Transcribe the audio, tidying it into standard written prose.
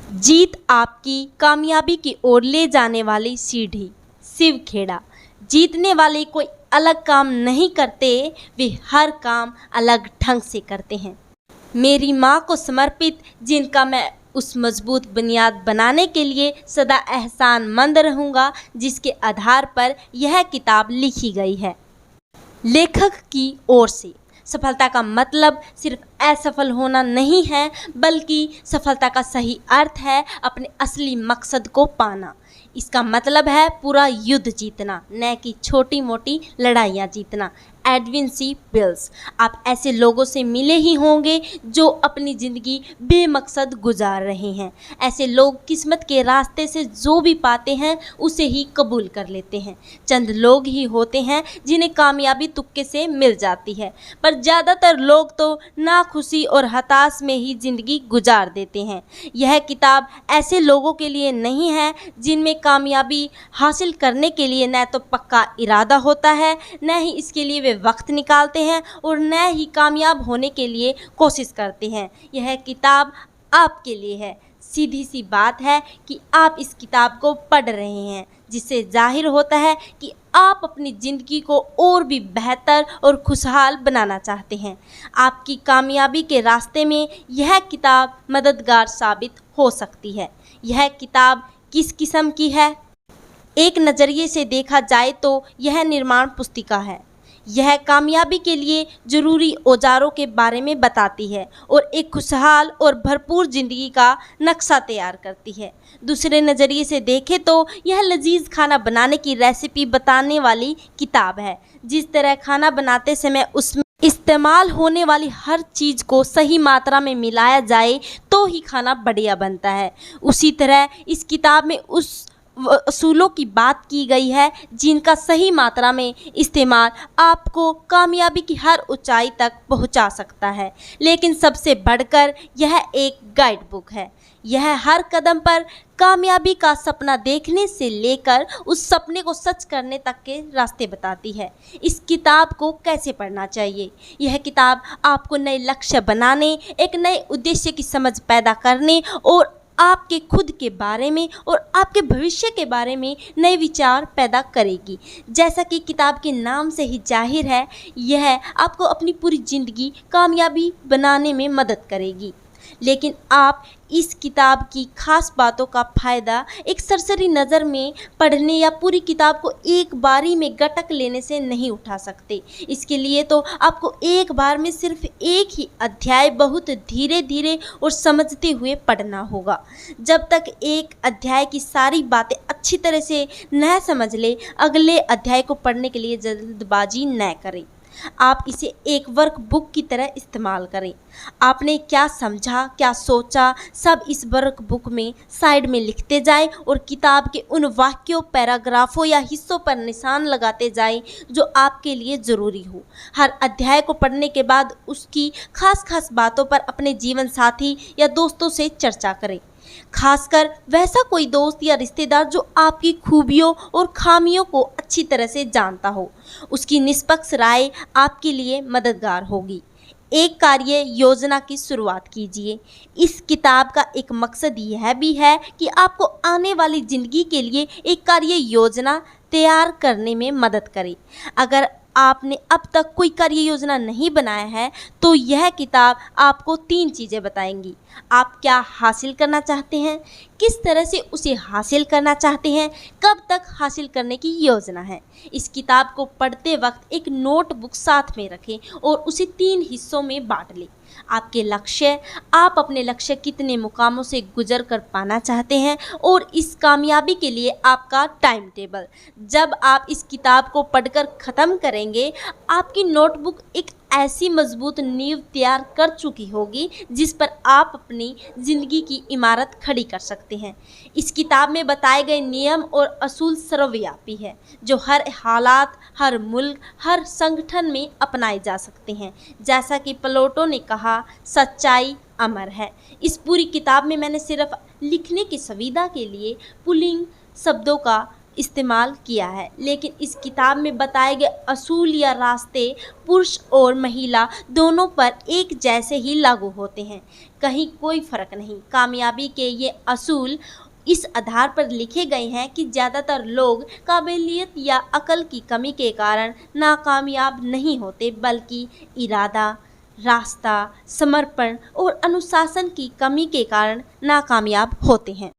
जीत आपकी कामयाबी की ओर ले जाने वाली सीढ़ी। शिव खेड़ा। जीतने वाले कोई अलग काम नहीं करते, वे हर काम अलग ढंग से करते हैं। मेरी माँ को समर्पित, जिनका मैं उस मजबूत बुनियाद बनाने के लिए सदा एहसानमंद रहूँगा, जिसके आधार पर यह किताब लिखी गई है। लेखक की ओर से सफलता का मतलब सिर्फ असफल होना नहीं है, बल्कि सफलता का सही अर्थ है अपने असली मकसद को पाना। इसका मतलब है पूरा युद्ध जीतना, न कि छोटी मोटी लड़ाइयाँ जीतना। Edwin C Bliss. आप ऐसे लोगों से मिले ही होंगे जो अपनी ज़िंदगी बेमकसद गुजार रहे हैं। ऐसे लोग किस्मत के रास्ते से जो भी पाते हैं उसे ही कबूल कर लेते हैं। चंद लोग ही होते हैं जिन्हें कामयाबी तुक्के से मिल जाती है, पर ज़्यादातर लोग तो नाखुशी और हताश में ही ज़िंदगी गुजार देते हैं। यह किताब ऐसे लोगों के लिए नहीं है जिनमें कामयाबी हासिल करने के लिए न तो पक्का इरादा होता है, न ही इसके लिए वे वक्त निकालते हैं और न ही कामयाब होने के लिए कोशिश करते हैं। यह किताब आपके लिए है। सीधी सी बात है कि आप इस किताब को पढ़ रहे हैं, जिससे जाहिर होता है कि आप अपनी ज़िंदगी को और भी बेहतर और खुशहाल बनाना चाहते हैं। आपकी कामयाबी के रास्ते में यह किताब मददगार साबित हो सकती है। यह किताब किस किस्म की है? एक नज़रिए से देखा जाए तो यह निर्माण पुस्तिका है। यह कामयाबी के लिए ज़रूरी औजारों के बारे में बताती है और एक खुशहाल और भरपूर ज़िंदगी का नक्शा तैयार करती है। दूसरे नज़रिए से देखें तो यह लजीज खाना बनाने की रेसिपी बताने वाली किताब है। जिस तरह खाना बनाते समय उसमें इस्तेमाल होने वाली हर चीज़ को सही मात्रा में मिलाया जाए तो ही खाना बढ़िया बनता है, उसी तरह इस किताब में उस असूलों की बात की गई है जिनका सही मात्रा में इस्तेमाल आपको कामयाबी की हर ऊंचाई तक पहुंचा सकता है। लेकिन सबसे बढ़कर यह एक गाइड बुक है। यह हर कदम पर कामयाबी का सपना देखने से लेकर उस सपने को सच करने तक के रास्ते बताती है। इस किताब को कैसे पढ़ना चाहिए? यह किताब आपको नए लक्ष्य बनाने, एक नए उद्देश्य की समझ पैदा करने और आपके खुद के बारे में और आपके भविष्य के बारे में नए विचार पैदा करेगी। जैसा कि किताब के नाम से ही जाहिर है, यह आपको अपनी पूरी ज़िंदगी कामयाबी बनाने में मदद करेगी। लेकिन आप इस किताब की खास बातों का फ़ायदा एक सरसरी नज़र में पढ़ने या पूरी किताब को एक बारी में गटक लेने से नहीं उठा सकते। इसके लिए तो आपको एक बार में सिर्फ एक ही अध्याय बहुत धीरे धीरे और समझते हुए पढ़ना होगा। जब तक एक अध्याय की सारी बातें अच्छी तरह से न समझ ले, अगले अध्याय को पढ़ने के लिए जल्दबाजी न करें। आप इसे एक वर्क बुक की तरह इस्तेमाल करें। आपने क्या समझा, क्या सोचा, सब इस वर्क बुक में साइड में लिखते जाएं और किताब के उन वाक्यों, पैराग्राफों या हिस्सों पर निशान लगाते जाएं जो आपके लिए ज़रूरी हो। हर अध्याय को पढ़ने के बाद उसकी खास बातों पर अपने जीवन साथी या दोस्तों से चर्चा करें। खासकर वैसा कोई दोस्त या रिश्तेदार जो आपकी खूबियों और खामियों को अच्छी तरह से जानता हो। उसकी निष्पक्ष राय आपके लिए मददगार होगी। एक कार्य योजना की शुरुआत कीजिए। इस किताब का एक मकसद यह भी है कि आपको आने वाली ज़िंदगी के लिए एक कार्य योजना तैयार करने में मदद करे। अगर आपने अब तक कोई कार्य योजना नहीं बनाया है तो यह किताब आपको 3 चीज़ें बताएंगी। आप क्या हासिल करना चाहते हैं, किस तरह से उसे हासिल करना चाहते हैं, कब तक हासिल करने की योजना है। इस किताब को पढ़ते वक्त एक नोटबुक साथ में रखें और उसे 3 हिस्सों में बांट लें। आपके लक्ष्य, आप अपने लक्ष्य कितने मुकामों से गुजर कर पाना चाहते हैं और इस कामयाबी के लिए आपका टाइम टेबल। जब आप इस किताब को पढ़कर ख़त्म करेंगे, आपकी नोटबुक एक ऐसी मजबूत नींव तैयार कर चुकी होगी जिस पर आप अपनी ज़िंदगी की इमारत खड़ी कर सकते हैं। इस किताब में बताए गए नियम और असूल सर्वव्यापी है जो हर हालात, हर मुल्क, हर संगठन में अपनाए जा सकते हैं। जैसा कि प्लेटो ने कहा, सच्चाई अमर है। इस पूरी किताब में मैंने सिर्फ लिखने की सुविधा के लिए पुल्लिंग शब्दों का इस्तेमाल किया है, लेकिन इस किताब में बताए गए असूल या रास्ते पुरुष और महिला दोनों पर एक जैसे ही लागू होते हैं, कहीं कोई फ़र्क नहीं। कामयाबी के ये असूल इस आधार पर लिखे गए हैं कि ज़्यादातर लोग काबिलियत या अकल की कमी के कारण नाकामयाब नहीं होते, बल्कि इरादा, रास्ता, समर्पण और अनुशासन की कमी के कारण नाकामयाब होते हैं।